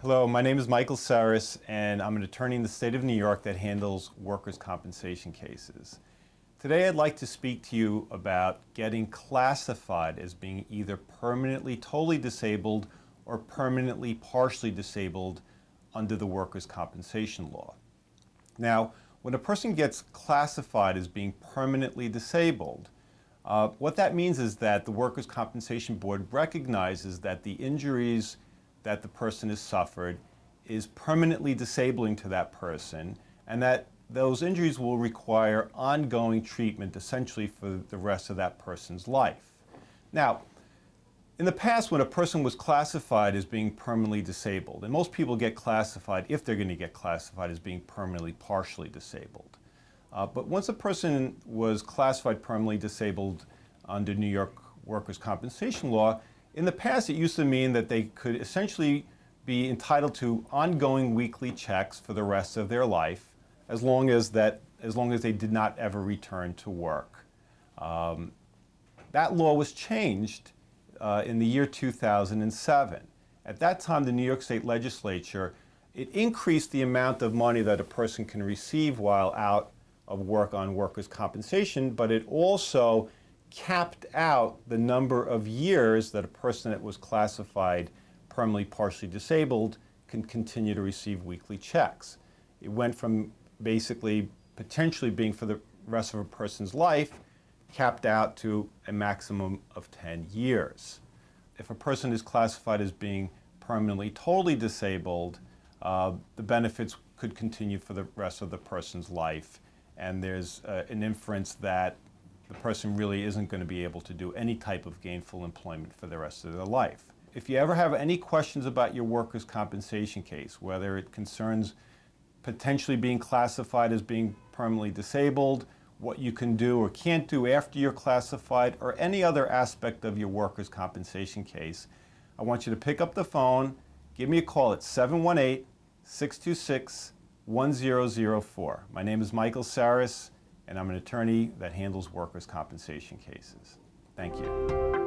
Hello, my name is Pyrros Serres, and I'm an attorney in the state of New York that handles workers' compensation cases. Today I'd like to speak to you about getting classified as being either permanently totally disabled or permanently partially disabled under the workers' compensation law. Now, when a person gets classified as being permanently disabled, what that means is that the Workers' Compensation Board recognizes that the injuries that the person has suffered is permanently disabling to that person, and that those injuries will require ongoing treatment essentially for the rest of that person's life. Now, in the past, when a person was classified as being permanently disabled, and most people get classified, if they're going to get classified, as being permanently partially disabled. But once a person was classified permanently disabled under New York workers' compensation law, in the past it used to mean that they could essentially be entitled to ongoing weekly checks for the rest of their life, as long as they did not ever return to work. That law was changed in the year 2007. At that time, the New York State Legislature, it increased the amount of money that a person can receive while out of work on workers' compensation, but it also capped out the number of years that a person that was classified permanently partially disabled can continue to receive weekly checks. It went from basically potentially being for the rest of a person's life, capped out to a maximum of 10 years. If a person is classified as being permanently totally disabled, the benefits could continue for the rest of the person's life, and there's an inference that the person really isn't going to be able to do any type of gainful employment for the rest of their life. If you ever have any questions about your workers' compensation case, whether it concerns potentially being classified as being permanently disabled, what you can do or can't do after you're classified, or any other aspect of your workers' compensation case, I want you to pick up the phone, give me a call at 718-626-1004. My name is Pyrros Serres, and I'm an attorney that handles workers' compensation cases. Thank you.